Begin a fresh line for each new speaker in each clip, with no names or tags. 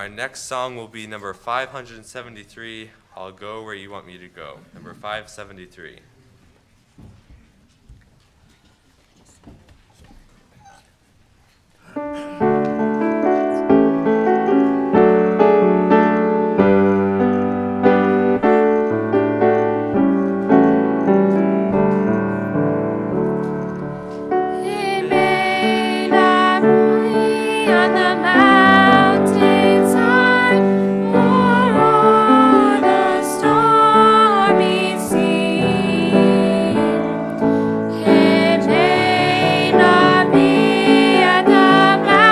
Our next song will be number 573, I'll Go Where You Want Me to Go. Number 573.
It may not be at the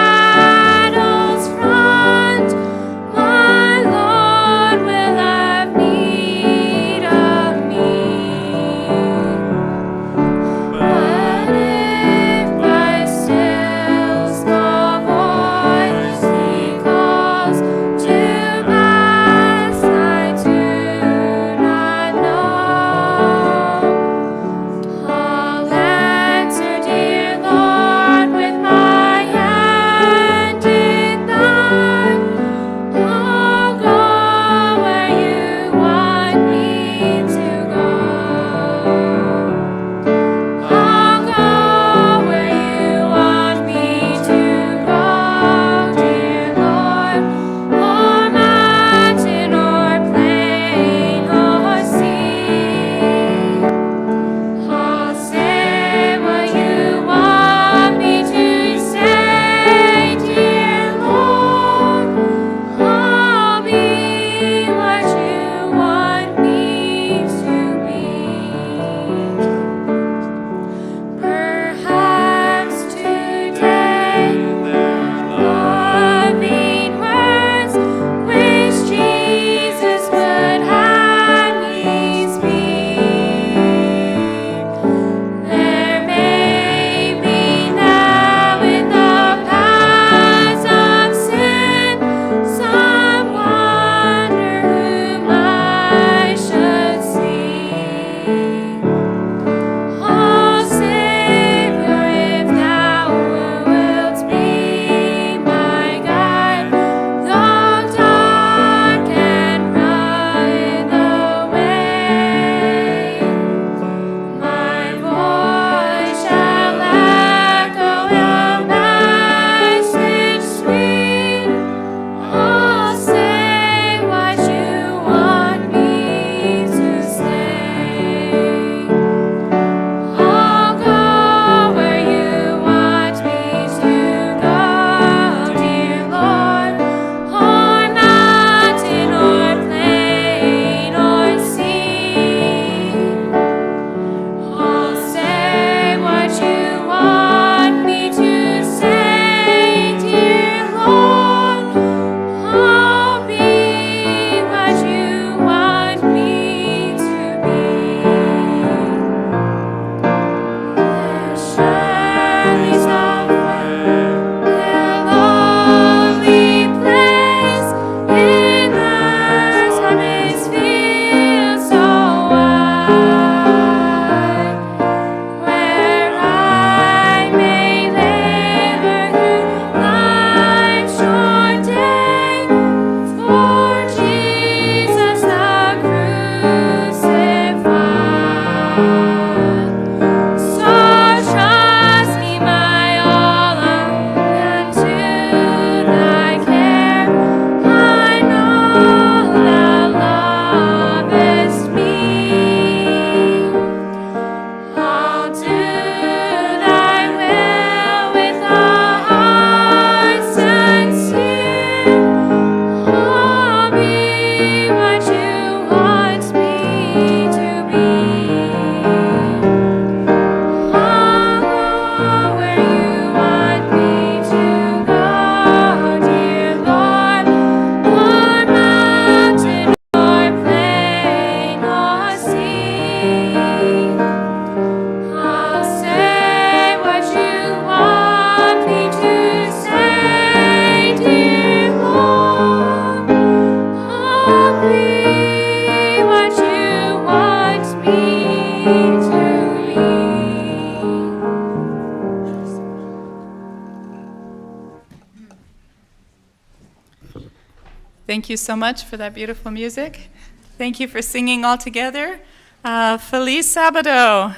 Thank you so much for that beautiful music. Thank you for singing all together. Feliz Sábado.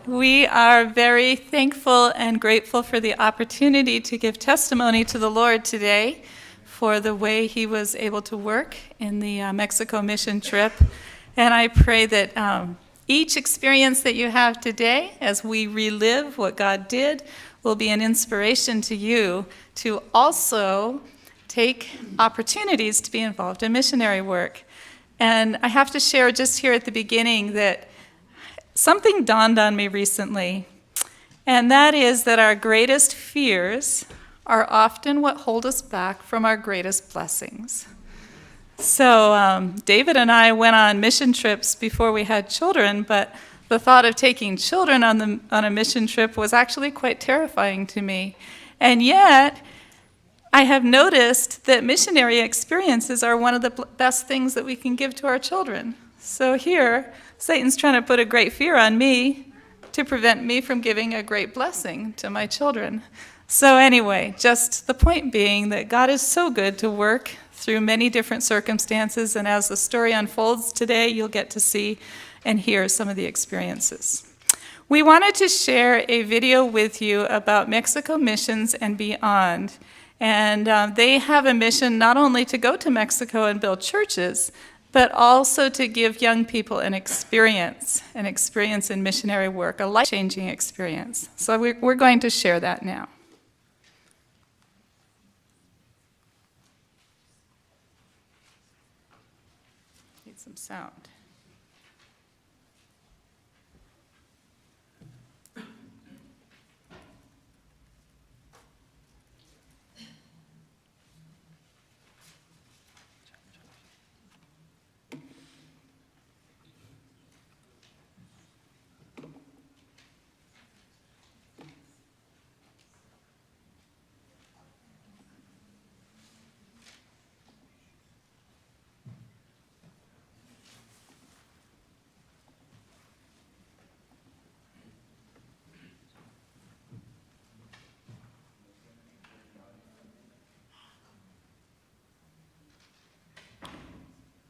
We are very thankful and grateful for the opportunity to give testimony to the Lord today for the way he was able to work in the Mexico mission trip. And I pray that each experience that you have today, as we relive what God did, will be an inspiration to you to also take opportunities to be involved in missionary work. And I have to share just here at the beginning that something dawned on me recently, and that is that our greatest fears are often what hold us back from our greatest blessings. So David and I went on mission trips before we had children, but the thought of taking children on a mission trip was actually quite terrifying to me. And yet, I have noticed that missionary experiences are one of the best things that we can give to our children. So here, Satan's trying to put a great fear on me to prevent me from giving a great blessing to my children. So anyway, just the point being that God is so good to work through many different circumstances, and as the story unfolds today, you'll get to see and hear some of the experiences. We wanted to share a video with you about Mexico missions and beyond. And they have a mission not only to go to Mexico and build churches, but also to give young people an experience in missionary work, a life-changing experience. So we're going to share that now. Need some sound.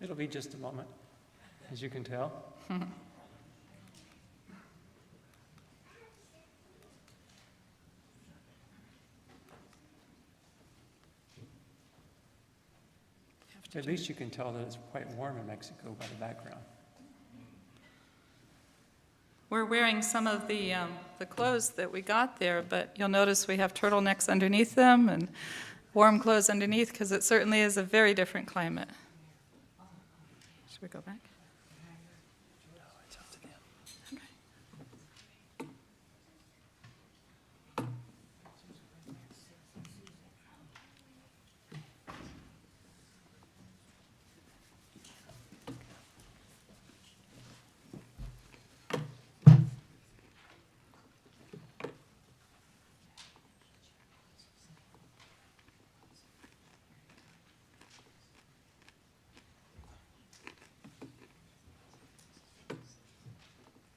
It'll be just a moment, as you can tell. At least you can tell that it's quite warm in Mexico by the background.
We're wearing some of the clothes that we got there, but you'll notice we have turtlenecks underneath them and warm clothes underneath because it certainly is a very different climate. Should we go back?
No, it's up to them.
Okay.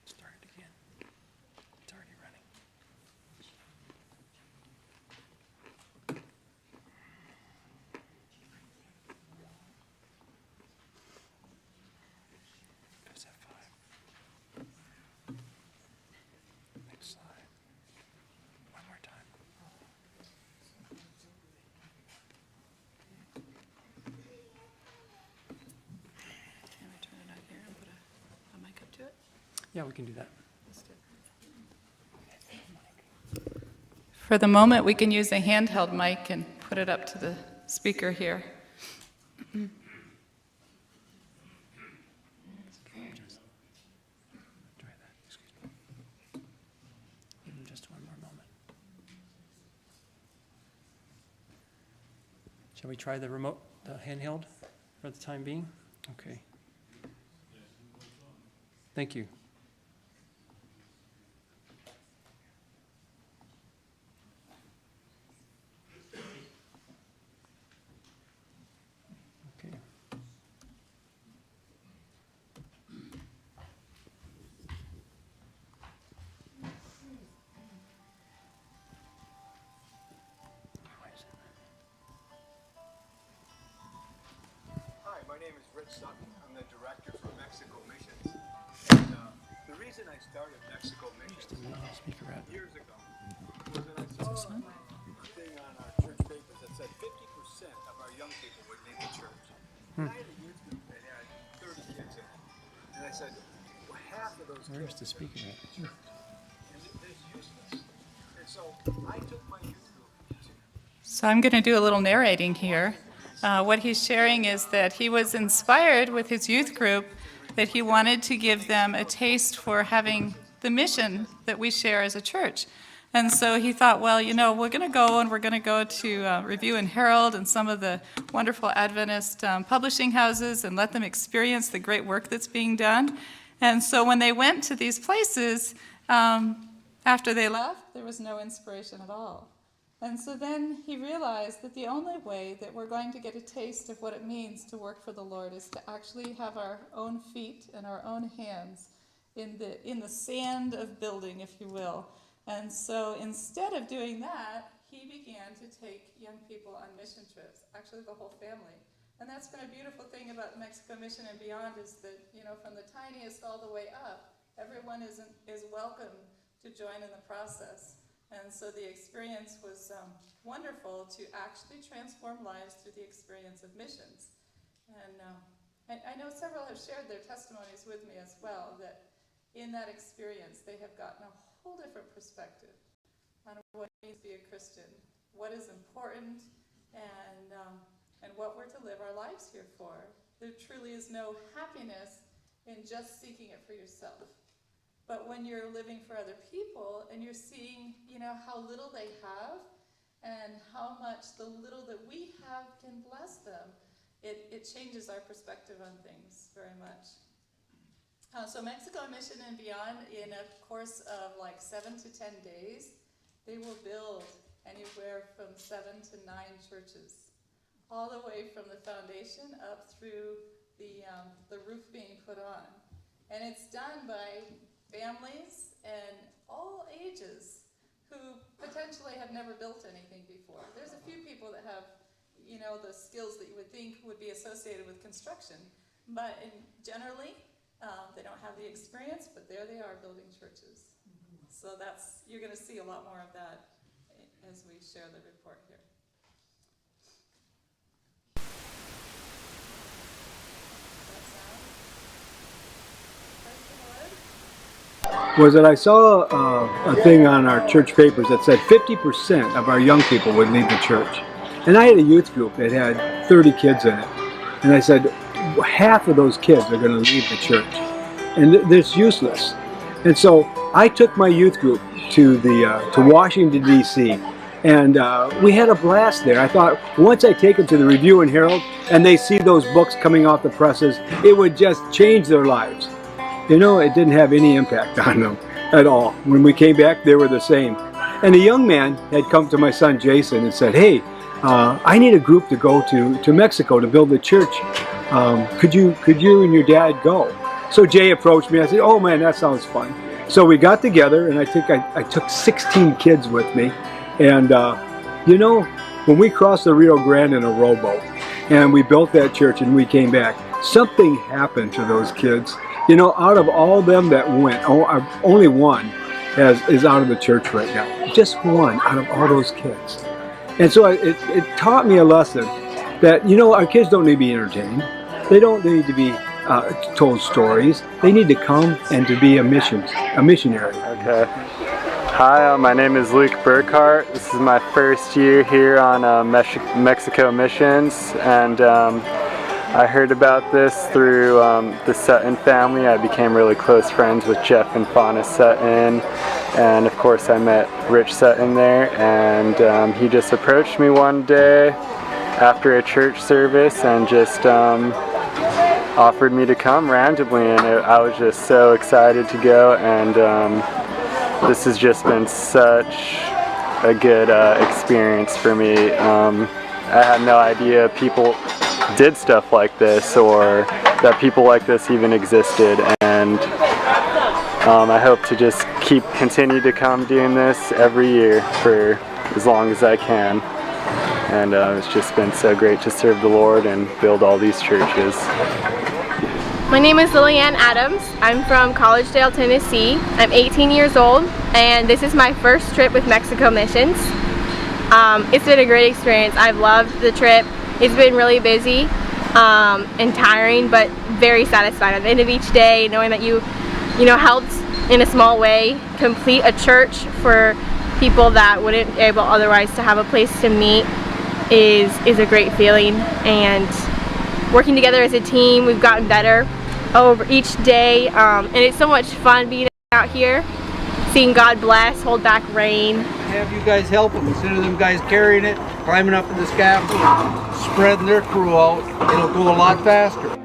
Start it again. It's already running. Press F5. Next slide. One more time.
Can we turn it on here and put a mic up to it?
Yeah, we can do that.
Let's do it. For the moment, we can use a handheld mic and put it up to the speaker here.
Try that. Excuse me. Give them just one more moment. Shall we try the handheld for the time being? Okay. Thank you. Okay. Why is it?
Rich Sutton. I'm the director for Mexico Missions. And the reason I started Mexico Missions years ago was that I saw a thing on our church papers that said 50% of our young people would leave the church. And I had a youth group that had 30 kids in it. And I said, well, half of those
Where's
kids
the speaker at?
and it's useless. And so I took my youth group to
So I'm going to do a little narrating here. What he's sharing is that he was inspired with his youth group, that he wanted to give them a taste for having the mission that we share as a church. And so he thought, well, you know, we're going to go to Review and Herald and some of the wonderful Adventist publishing houses and let them experience the great work that's being done. And so when they went to these places, after they left, there was no inspiration at all. And so then he realized that the only way that we're going to get a taste of what it means to work for the Lord is to actually have our own feet and our own hands in the sand of building, if you will. And so instead of doing that, he began to take young people on mission trips, actually the whole family. And that's been a beautiful thing about Mexico Mission and beyond, is that, you know, from the tiniest all the way up, everyone is welcome to join in the process. And so the experience was wonderful to actually transform lives through the experience of missions. And I know several have shared their testimonies with me as well, that in that experience they have gotten a whole different perspective on what it means to be a Christian, what is important, and what we're to live our lives here for. There truly is no happiness in just seeking it for yourself. But when you're living for other people and you're seeing, you know, how little they have and how much the little that we have can bless them, it changes our perspective on things very much. So Mexico Mission and Beyond, in a course of like 7 to 10 days, they will build anywhere from 7 to 9 churches, all the way from the foundation up through the roof being put on. And it's done by families and all ages who potentially have never built anything before. There's a few people that have, you know, the skills that you would think would be associated with construction, but generally they don't have the experience, but there they are building churches. So you're going to see a lot more of that as we share the report here.
was that I saw a thing on our church papers that said 50% of our young people would leave the church. And I had a youth group that had 30 kids in it. And I said, half of those kids are going to leave the church. And it's useless. And so I took my youth group to Washington, D.C. And we had a blast there. I thought once I take them to the Review and Herald and they see those books coming off the presses, it would just change their lives. You know, it didn't have any impact on them at all. When we came back, they were the same. And a young man had come to my son Jason and said, hey, I need a group to go to Mexico to build a church. Could you and your dad go? So Jay approached me. I said, oh man, that sounds fun. So we got together, and I took 16 kids with me. And you know, when we crossed the Rio Grande in a rowboat, and we built that church and we came back, something happened to those kids. You know, out of all them that went, only one is out of the church right now. Just one out of all those kids. And so it taught me a lesson that, you know, our kids don't need to be entertained. They don't need to be told stories. They need to come and to be a missionary.
Okay. Hi, my name is Luke Burkhart. This is my first year here on Mexico Missions, and I heard about this through the Sutton family. I became really close friends with Jeff and Fauna Sutton, and of course I met Rich Sutton there, and he just approached me one day after a church service and just offered me to come randomly, and I was just so excited to go, and this has just been such a good experience for me. I had no idea people did stuff like this, or that people like this even existed, and I hope to just continue to come doing this every year for as long as I can. and it's just been so great to serve the Lord and build all these churches.
My name is Lillian Adams. I'm from Collegedale, Tennessee. I'm 18 years old, and this is my first trip with Mexico Missions. It's been a great experience. I've loved the trip. It's been really busy and tiring, but very satisfying. At the end of each day, knowing that you helped in a small way complete a church for people that wouldn't be able otherwise to have a place to meet is a great feeling. And working together as a team, we've gotten better over each day, and it's so much fun being out here, seeing God bless, hold back rain.
Have you guys help them instead of them guys carrying it, climbing up in the scaffold, spreading their crew out. It'll go a lot faster.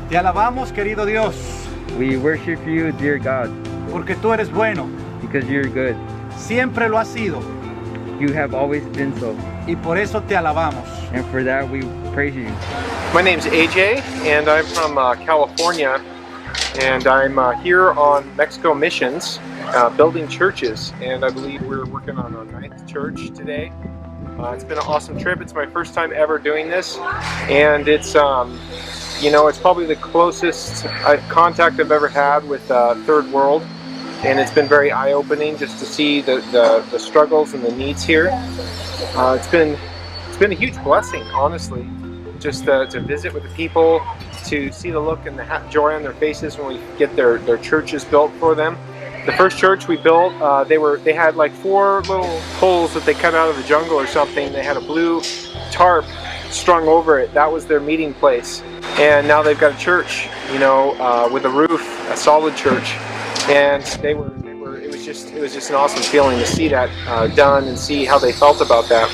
Te alabamos, querido Dios,
We worship you, dear God,
porque tú eres bueno.
because you're good.
Siempre lo has sido.
You have always been so,
Y por eso te alabamos.
and for that we praise you.
My name's AJ, and I'm from California, and I'm here on Mexico Missions, building churches, and I believe we're working on our 9th church today. It's been an awesome trip. It's my first time ever doing this, and it's it's probably the closest contact I've ever had with Third World, and it's been very eye-opening just to see the struggles and the needs here. It's been a huge blessing, honestly, just to visit with the people, to see the look and the joy on their faces when we get their churches built for them. The first church we built, they had like 4 little poles that they cut out of the jungle or something. They had a blue tarp strung over it. That was their meeting place. And now they've got a church, with a roof, a solid church. And it was just an awesome feeling to see that done and see how they felt about that.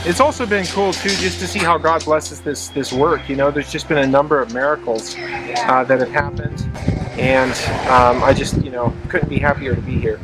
It's also been cool too, just to see how God blesses this work. There's just been a number of miracles that have happened, and I just couldn't be happier to be here.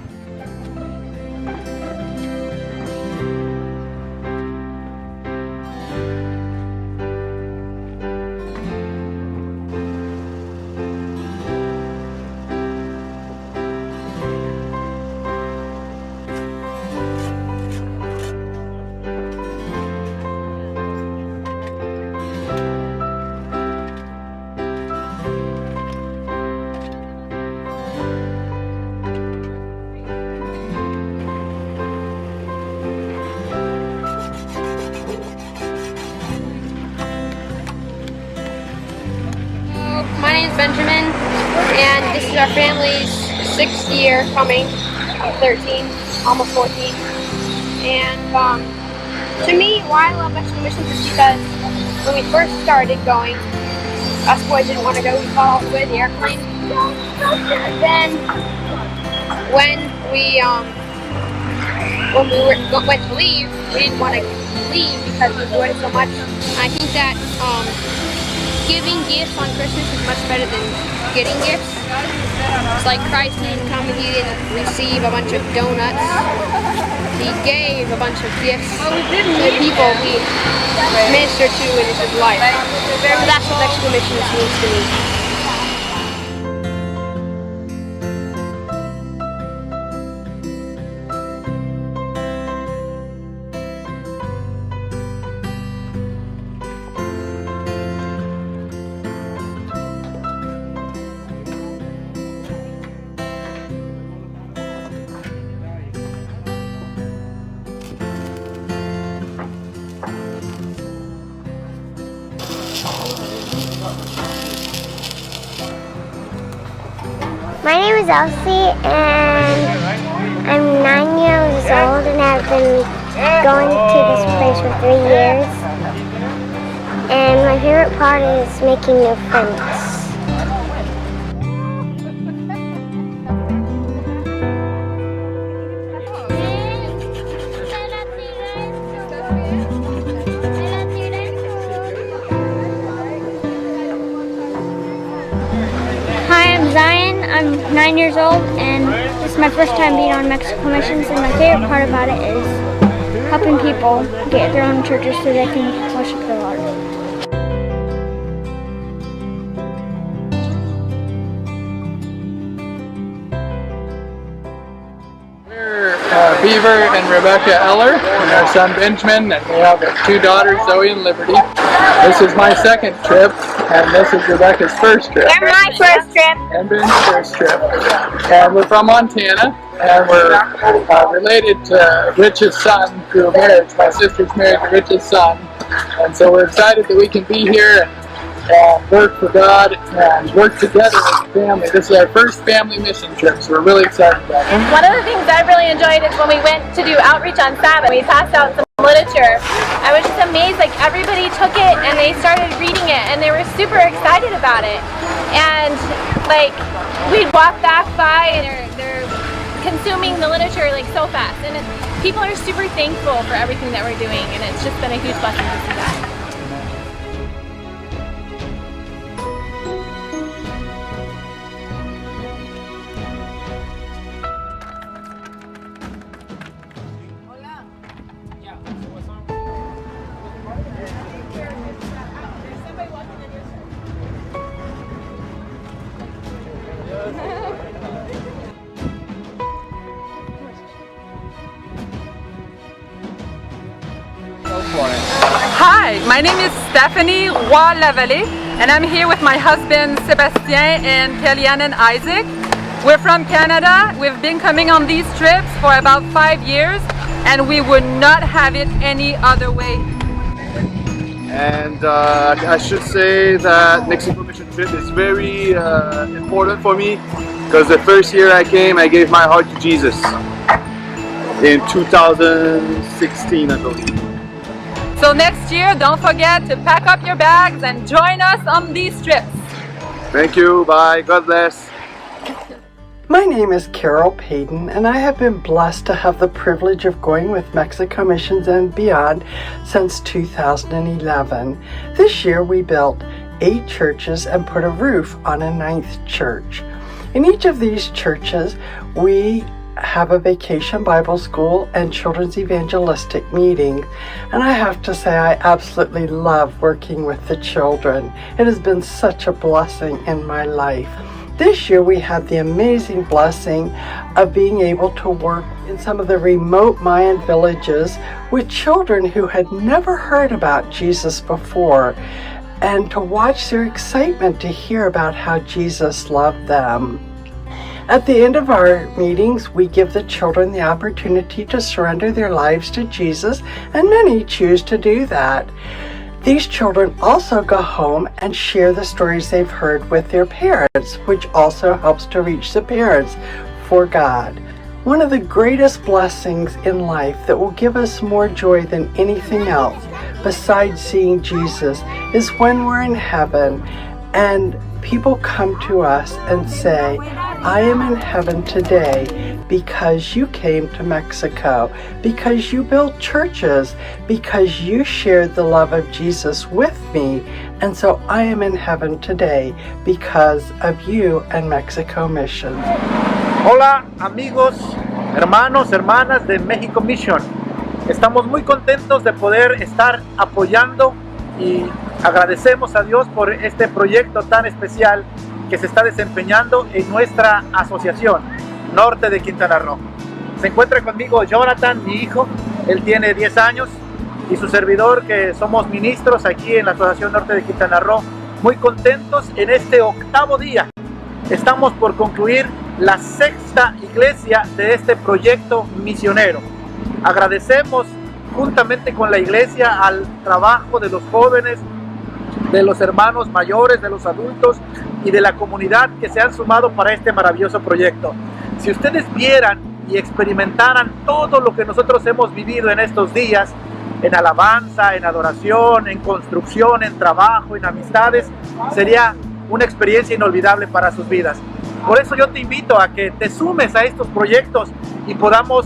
My name is Benjamin, and this is our family's 6th year coming, 13, almost 14. And to me, why I love Mexican Missions is because when we first started going, us boys didn't want to go. We fought all the way in the airplane. And then when we went to leave, we didn't want to leave because we enjoyed it so much. I think that giving gifts on Christmas is much better than getting gifts. It's like Christ didn't come and he didn't receive a bunch of donuts. He gave a bunch of gifts to the people he ministered to in his life. That's what Mexican Missions means to me.
My name is Elsie, and I'm 9 years old, and I've been going to this place for 3 years. And my favorite part is making new friends. Hi, I'm Zion. I'm 9 years old, and this is my first time being on Mexico Missions, and my favorite part about it is helping people get their own churches so they can worship the Lord.
We're Beaver and Rebecca Eller and our son Benjamin, and we have 2 daughters, Zoe and Liberty. This is my second trip, and this is Rebecca's first trip.
And my first trip.
And Ben's first trip. And we're from Montana, and we're related to Rich's son through marriage. My sister's married to Rich's son, and so we're excited that we can be here and work for God and work together as a family. This is our first family mission trip, so we're really excited about it.
One of the things I really enjoyed is when we went to do outreach on Sabbath. We passed out some literature. I was just amazed, like everybody took it and they started reading it and they were super excited about it. And like we'd walk back by and they're consuming the literature like so fast. And people are super thankful for everything that we're doing, and it's just been a huge blessing to see that.
Hi, my name is Stephanie Roy-Lavallée, and I'm here with my husband Sébastien and Kellyanne and Isaac. We're from Canada. We've been coming on these trips for about 5 years, and we would not have it any other way.
And I should say that Mexico Mission trip is very important for me, because the first year I came, I gave my heart to Jesus in 2016, I believe.
So next year, don't forget to pack up your bags and join us on these trips.
Thank you, bye, God bless.
My name is Carol Payton, and I have been blessed to have the privilege of going with Mexico Missions and beyond since 2011. This year we built 8 churches and put a roof on a 9th church. In each of these churches, we have a vacation Bible school and children's evangelistic meeting. And I have to say, I absolutely love working with the children. It has been such a blessing in my life. This year we had the amazing blessing of being able to work in some of the remote Mayan villages with children who had never heard about Jesus before, and to watch their excitement to hear about how Jesus loved them. At the end of our meetings, we give the children the opportunity to surrender their lives to Jesus, and many choose to do that. These children also go home and share the stories they've heard with their parents, which also helps to reach the parents for God. One of the greatest blessings in life that will give us more joy than anything else, besides seeing Jesus, is when we're in heaven and people come to us and say, I am in heaven today because you came to Mexico, because you built churches, because you shared the love of Jesus with me, and so I am in heaven today because of you and Mexico Mission.
Hola amigos, hermanos, hermanas de Mexico Mission. Estamos muy contentos de poder estar apoyando y agradecemos a Dios por este proyecto tan especial que se está desempeñando en nuestra asociación Norte de Quintana Roo. Se encuentra conmigo Jonathan, mi hijo, él tiene 10 años, y su servidor, que somos ministros aquí en la Asociación Norte de Quintana Roo, muy contentos en este 8º día. Estamos por concluir la 6ª iglesia de este proyecto misionero. Agradecemos juntamente con la iglesia al trabajo de los jóvenes de los hermanos mayores, de los adultos y de la comunidad que se han sumado para este maravilloso proyecto. Si ustedes vieran y experimentaran todo lo que nosotros hemos vivido en estos días, en alabanza, en adoración, en construcción, en trabajo, en amistades, sería una experiencia inolvidable para sus vidas. Por eso yo te invito a que te sumes a estos proyectos y podamos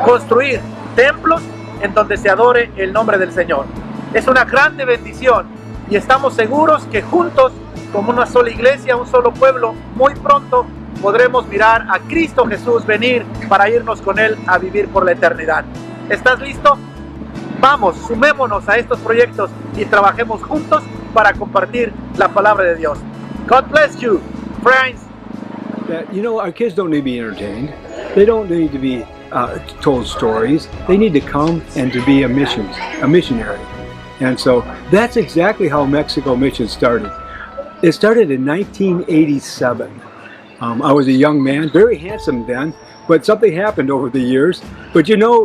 construir templos en donde se adore el nombre del Señor. Es una grande bendición y estamos seguros que juntos, como una sola iglesia, un solo pueblo, muy pronto podremos mirar a Cristo Jesús venir para irnos con Él a vivir por la eternidad. ¿Estás listo? Vamos, sumémonos a estos proyectos y trabajemos juntos para compartir la palabra de Dios. God bless you, friends.
You know, our kids don't need to be entertained. They don't need to be told stories. They need to come and to be a missionary. And so that's exactly how Mexico Mission started. It started in 1987. I was a young man, very handsome then, but something happened over the years. But you know,